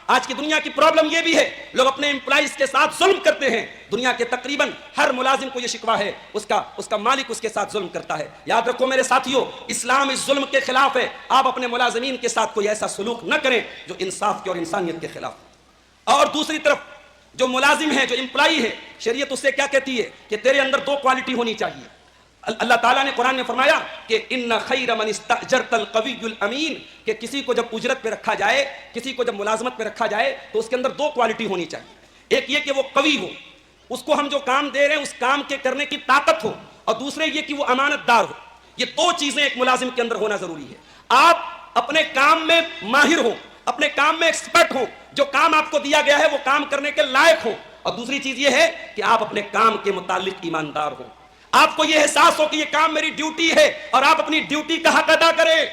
آج کی دنیا کی پرابلم یہ بھی ہے، لوگ اپنے امپلائیز کے ساتھ ظلم کرتے ہیں. دنیا کے تقریباً ہر ملازم کو یہ شکوہ ہے، اس کا مالک اس کے ساتھ ظلم کرتا ہے. یاد رکھو میرے ساتھیو، اسلام اس ظلم کے خلاف ہے. آپ اپنے ملازمین کے ساتھ کوئی ایسا سلوک نہ کریں جو انصاف کے اور انسانیت کے خلاف. اور دوسری طرف جو ملازم ہے، جو امپلائی ہے، شریعت اس سے کیا کہتی ہے کہ تیرے اندر دو کوالٹی ہونی چاہیے. اللہ تعالیٰ نے قرآن میں فرمایا کہ ان خیر من استاجرت القوی الامین، کہ کسی کو جب اجرت پہ رکھا جائے، کسی کو جب ملازمت پہ رکھا جائے تو اس کے اندر دو کوالٹی ہونی چاہیے. ایک یہ کہ وہ قوی ہو، اس کو ہم جو کام دے رہے ہیں اس کام کے کرنے کی طاقت ہو، اور دوسرے یہ کہ وہ امانت دار ہو. یہ دو چیزیں ایک ملازم کے اندر ہونا ضروری ہے. آپ اپنے کام میں ماہر ہو، اپنے کام میں ایکسپرٹ ہو، جو کام آپ کو دیا گیا ہے وہ کام کرنے کے لائق ہو. اور دوسری چیز یہ ہے کہ آپ اپنے کام کے متعلق ایماندار ہو. آپ کو یہ احساس ہو کہ یہ کام میری ڈیوٹی ہے اور آپ اپنی ڈیوٹی کا حق ادا کریں.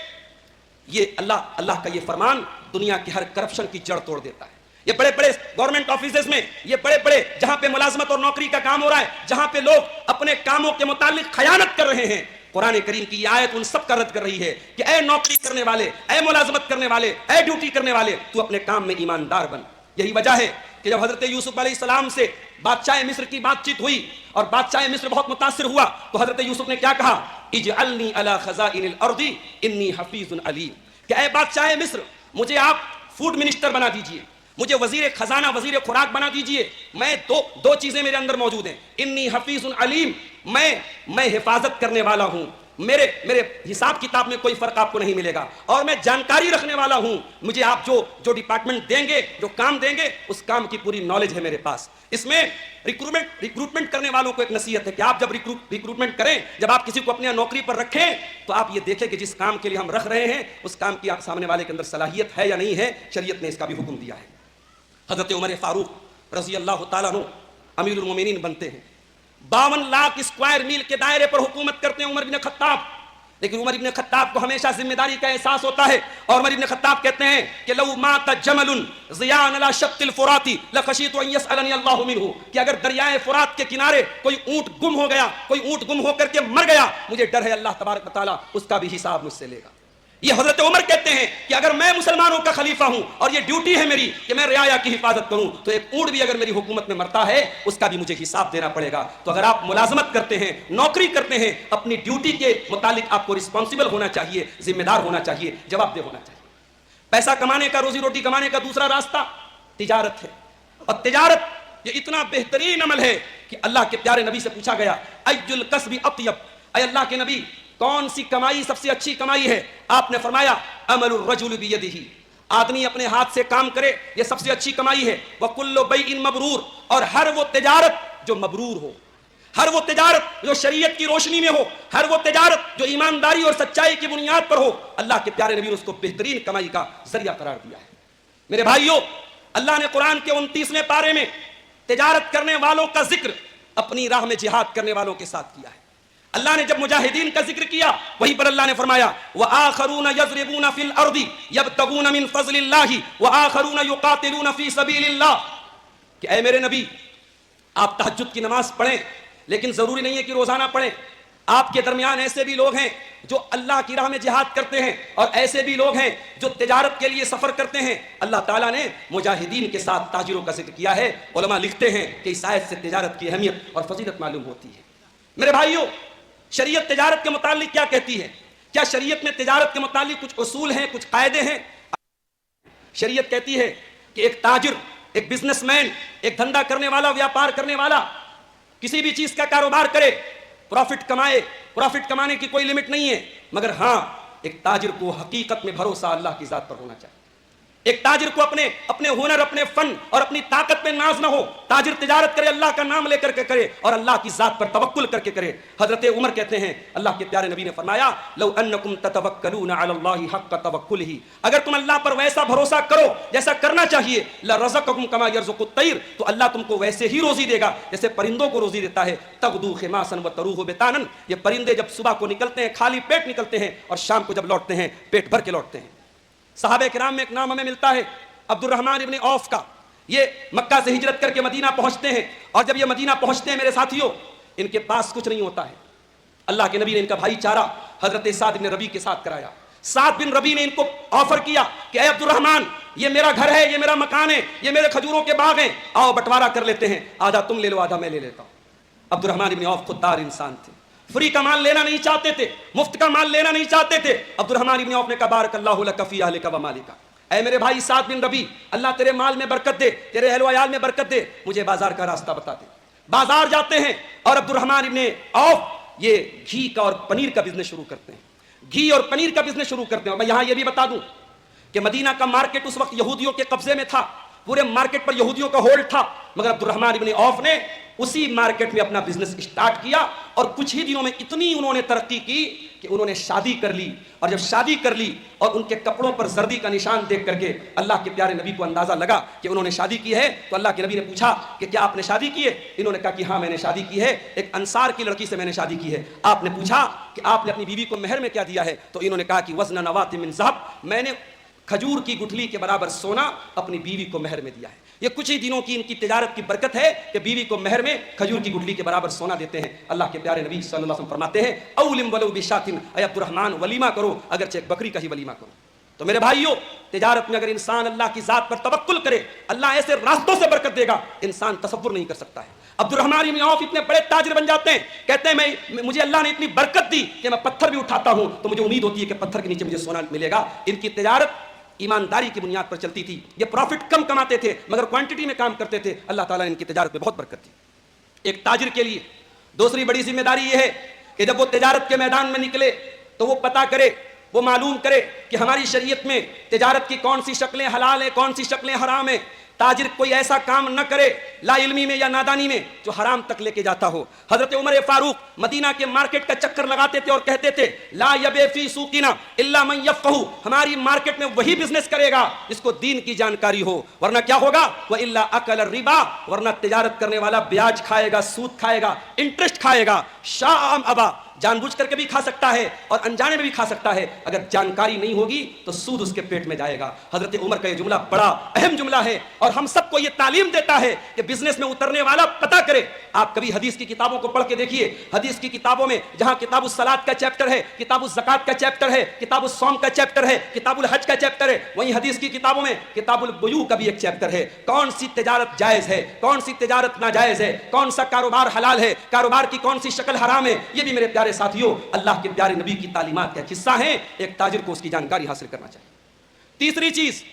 یہ اللہ کا یہ فرمان دنیا کی ہر کرپشن کی جڑ توڑ دیتا ہے. یہ بڑے بڑے گورنمنٹ آفیسز میں، یہ بڑے بڑے جہاں پہ ملازمت اور نوکری کا کام ہو رہا ہے، جہاں پہ لوگ اپنے کاموں کے متعلق خیانت کر رہے ہیں، قرآن کریم کی یہ آیت ان سب کا رد کر رہی ہے کہ اے نوکری کرنے والے، اے ملازمت کرنے والے، اے ڈیوٹی کرنے والے، تو اپنے کام میں ایماندار بن. یہی وجہ ہے کہ جب حضرت یوسف علیہ السلام سے بادشاہ مصر کی بات چیت ہوئی اور بادشاہ مصر بہت متاثر ہوا تو حضرت یوسف نے کیا کہا؟ اجعلنی علی خزائن الارض انی حفیظ علیم، کہ اے بادشاہ مصر مجھے آپ فوڈ منسٹر بنا دیجئے، مجھے وزیر خزانہ، وزیر خوراک بنا دیجئے. میں دو چیزیں میرے اندر موجود ہیں، انی حفیظ علیم، میں حفاظت کرنے والا ہوں، میرے حساب کتاب میں کوئی فرق آپ کو نہیں ملے گا، اور میں جانکاری رکھنے والا ہوں. مجھے آپ جو ڈپارٹمنٹ دیں گے، جو کام دیں گے، اس کام کی پوری نالج ہے میرے پاس. اس میں ریکروٹمنٹ کرنے والوں کو ایک نصیحت ہے کہ آپ جب ریکروٹمنٹ کریں، جب آپ کسی کو اپنے نوکری پر رکھیں تو آپ یہ دیکھیں کہ جس کام کے لیے ہم رکھ رہے ہیں اس کام کی سامنے والے کے اندر صلاحیت ہے یا نہیں ہے. شریعت نے اس کا بھی حکم دیا ہے. حضرت عمر فاروق رضی اللہ تعالیٰ عنہ امیر المومنین بنتے ہیں، 52 لاکھ اسکوائر میل کے دائرے پر حکومت کرتے ہیں عمر بن خطاب. لیکن عمر بن خطاب کو ہمیشہ ذمہ داری کا احساس ہوتا ہے، اور عمر بن خطاب کہتے ہیں کہ لو مات جمل ضیاء علی شط الفرات لخشیت ان یسألنی اللہ منہ، کہ اگر دریائے فرات کے کنارے کوئی اونٹ گم ہو گیا، کوئی اونٹ گم ہو کر کے مر گیا، مجھے ڈر ہے اللہ تبارک و تعالیٰ اس کا بھی حساب مجھ سے لے گا. یہ حضرت عمر کہتے ہیں کہ اگر میں مسلمانوں کا خلیفہ ہوں اور یہ ڈیوٹی ہے میری کہ میں رعایا کی حفاظت کروں، تو ایک اونٹ بھی اگر میری حکومت میں مرتا ہے اس کا بھی مجھے حساب دینا پڑے گا. تو اگر آپ ملازمت کرتے ہیں، نوکری کرتے ہیں، اپنی ڈیوٹی کے متعلق آپ کو رسپانسبل ہونا چاہیے، ذمہ دار ہونا چاہیے، جواب دہ ہونا چاہیے. پیسہ کمانے کا، روزی روٹی کمانے کا دوسرا راستہ تجارت ہے، اور تجارت یہ اتنا بہترین عمل ہے کہ اللہ کے پیارے نبی سے پوچھا گیا ای الکسب اطیب، اے اللہ کے نبی کون سی کمائی سب سے اچھی کمائی ہے؟ آپ نے فرمایا عمل الرجل بیدہ، آدمی اپنے ہاتھ سے کام کرے، یہ سب سے اچھی کمائی ہے. وکل بیع مبرور، اور ہر وہ تجارت جو مبرور ہو، ہر وہ تجارت جو شریعت کی روشنی میں ہو، ہر وہ تجارت جو ایمانداری اور سچائی کی بنیاد پر ہو، اللہ کے پیارے نبی نے اس کو بہترین کمائی کا ذریعہ قرار دیا ہے. میرے بھائیوں، اللہ نے قرآن کے 29ویں پارے میں تجارت کرنے والوں کا ذکر اپنی راہ میں جہاد کرنے والوں کے ساتھ کیا ہے. اللہ نے جب مجاہدین کا ذکر کیا وہیں پر اللہ نے فرمایا وآخرون یضربون فی الارض یبتغون من فضل اللہ وآخرون یقاتلون فی سبیل اللہ، کہ اے میرے نبی آپ تہجد کی نماز پڑھیں، لیکن ضروری نہیں ہے کہ روزانہ پڑھیں. آپ کے درمیان ایسے بھی لوگ ہیں جو اللہ کی راہ میں جہاد کرتے ہیں، اور ایسے بھی لوگ ہیں جو تجارت کے لیے سفر کرتے ہیں. اللہ تعالیٰ نے مجاہدین کے ساتھ تاجروں کا ذکر کیا ہے. علماء لکھتے ہیں کہ اس آیت سے تجارت کی اہمیت اور فضیلت معلوم ہوتی ہے. میرے بھائیوں، شریعت تجارت کے متعلق کیا کہتی ہے؟ کیا شریعت میں تجارت کے متعلق کچھ اصول ہیں، کچھ قاعدے ہیں؟ شریعت کہتی ہے کہ ایک تاجر، ایک بزنس مین، ایک دھندا کرنے والا، ویاپار کرنے والا کسی بھی چیز کا کاروبار کرے، پروفٹ کمائے، پروفٹ کمانے کی کوئی لمٹ نہیں ہے، مگر ہاں ایک تاجر کو حقیقت میں بھروسہ اللہ کی ذات پر ہونا چاہیے. ایک تاجر کو اپنے ہنر، اپنے فن اور اپنی طاقت پہ ناز نہ ہو. تاجر تجارت کرے اللہ کا نام لے کر کے کرے اور اللہ کی ذات پر توکل کر کے کرے. حضرت عمر کہتے ہیں اللہ کے پیارے نبی نے فرمایا لو انکم تتوکلون علی اللہ حق توکلہ، اگر تم اللہ پر ویسا بھروسہ کرو جیسا کرنا چاہیے، لرزقکم کما یرزق الطیر، تو اللہ تم کو ویسے ہی روزی دے گا جیسے پرندوں کو روزی دیتا ہے. تغدو خماسا وتروح بطانا، یہ پرندے جب صبح کو نکلتے ہیں خالی پیٹ نکلتے ہیں اور شام کو جب لوٹتے ہیں پیٹ بھر کے لوٹتے ہیں. صحابہ کرام میں ایک نام ہمیں ملتا ہے عبد الرحمن ابن عوف کا. یہ مکہ سے ہجرت کر کے مدینہ پہنچتے ہیں، اور جب یہ مدینہ پہنچتے ہیں میرے ساتھیوں، ان کے پاس کچھ نہیں ہوتا ہے. اللہ کے نبی نے ان کا بھائی چارہ حضرت سعد بن ربیع کے ساتھ کرایا. سعد بن ربیع نے ان کو آفر کیا کہ اے عبد الرحمن یہ میرا گھر ہے، یہ میرا مکان ہے، یہ میرے کھجوروں کے باغ ہیں، آؤ بٹوارا کر لیتے ہیں، آدھا تم لے لو آدھا میں لے لیتا ہوں۔ عبد الرحمن ابن عوف خوددار انسان تھے، فری کا مال لینا نہیں چاہتے تھے، مفت کا مال لینا نہیں چاہتے تھے۔ عبد الرحمن ابن عوف نے کہا بارک اللہ لک فی اہلک و مالک، اے میرے بھائی سعد بن ربیع، اللہ تیرے مال میں برکت دے، تیرے اہل و عیال میں برکت دے، مجھے بازار کا راستہ بتا دے۔ بازار جاتے ہیں اور عبد الرحمن ابن عوف یہ گھی کا اور پنیر کا بزنس شروع کرتے ہیں، گھی اور پنیر کا بزنس شروع کرتے ہیں۔ اور میں یہاں یہ بھی بتا دوں کہ مدینہ کا مارکیٹ اس وقت یہودیوں کے قبضے میں تھا، پورے مارکیٹ پر یہودیوں کا ہولڈ تھا، مگر عبد الرحمن ابن عوف نے اسی مارکیٹ میں اپنا بزنس اسٹارٹ کیا اور کچھ ہی دنوں میں اتنی انہوں نے ترقی کی کہ انہوں نے شادی کر لی، اور جب شادی کر لی اور ان کے کپڑوں پر زردی کا نشان دیکھ کر کے اللہ کے پیارے نبی کو اندازہ لگا کہ انہوں نے شادی کی ہے، تو اللہ کے نبی نے پوچھا کہ کیا آپ نے شادی کی ہے؟ انہوں نے کہا کہ ہاں میں نے شادی کی ہے، ایک انصار کی لڑکی سے میں نے شادی کی ہے۔ آپ نے پوچھا کہ آپ نے اپنی بیوی کو مہر میں کیا دیا ہے؟ تو انہوں نے کہا کہ وزن نوات من ذهب، میں نے کھجور کی گٹھلی کے برابر سونا اپنی بیوی کو مہر میں دیا ہے۔ یہ کچھ ہی دنوں کی ان کی تجارت کی برکت ہے کہ بیوی کو مہر میں کھجور کی گٹھلی کے برابر سونا دیتے ہیں۔ اللہ کے پیارے نبی صلی اللہ علیہ وسلم فرماتے ہیں اولم ولو بشاتن، اے عبد الرحمن ولیمہ کرو، اگرچہ ایک بکری کا ہی ولیمہ کرو۔ تو میرے بھائیو، تجارت میں اگر انسان اللہ کی ذات پر توکل کرے، اللہ ایسے راستوں سے برکت دے گا انسان تصور نہیں کر سکتا ہے۔ عبد الرحمن بن عوف اتنے بڑے تاجر بن جاتے ہیں، کہتے ہیں مجھے اللہ نے اتنی برکت دی کہ میں پتھر بھی اٹھاتا ہوں تو مجھے امید ہوتی ہے کہ پتھر کے نیچے مجھے سونا ملے گا۔ ان کی تجارت ایمانداری کی بنیاد پر چلتی تھی، یہ پروفٹ کم کماتے تھے مگر کوانٹٹی میں کام کرتے تھے، اللہ تعالیٰ نے ان کی تجارت میں بہت برکت دی۔ ایک تاجر کے لیے دوسری بڑی ذمہ داری یہ ہے کہ جب وہ تجارت کے میدان میں نکلے تو وہ پتہ کرے، وہ معلوم کرے کہ ہماری شریعت میں تجارت کی کون سی شکلیں حلال ہیں، کون سی شکلیں حرام ہیں۔ تاجر کوئی ایسا کام نہ کرے لا علمی میں یا نادانی میں جو حرام تک لے کے جاتا ہو۔ حضرت عمر فاروق مدینہ کے مارکیٹ کا چکر لگاتے تھے اور کہتے تھے لا یبیع فی سوقنا الا من یفقہ، ہماری مارکیٹ میں وہی بزنس کرے گا جس کو دین کی جانکاری ہو، ورنہ کیا ہوگا والا اکل الربا، ورنہ تجارت کرنے والا بیاج کھائے گا، سود کھائے گا، انٹرسٹ کھائے گا، شاء ام ابا، جان بوجھ کر کے بھی کھا سکتا ہے اور انجانے میں بھی کھا سکتا ہے، اگر جانکاری نہیں ہوگی تو سود اس کے پیٹ میں جائے گا۔ حضرت عمر کا یہ جملہ بڑا اہم جملہ ہے اور ہم سب کو یہ تعلیم دیتا ہے کہ بزنس میں اترنے والا پتہ کرے۔ آپ کبھی حدیث کی کتابوں کو پڑھ کے دیکھیے، حدیث کی کتابوں میں جہاں کتاب الصلاۃ کا چیپٹر ہے، کتاب الزکوٰۃ کا چیپٹر ہے، کتاب الصوم کا چیپٹر ہے، کتاب الحج کا چیپٹر ہے، وہیں حدیث کی کتابوں میں کتاب البیوع کا بھی ایک چیپٹر ہے۔ کون سی تجارت جائز ہے، کون سی تجارت ناجائز ہے، کون سا کاروبار حلال ہے، کاروبار کی کون سی شکل حرام ہے، یہ بھی میرے پیارے ساتھیوں اللہ کے پیارے نبی کی تعلیمات کا حصہ ہیں۔ ایک تاجر کو اس کی جانکاری حاصل کرنا چاہیے۔ تیسری چیز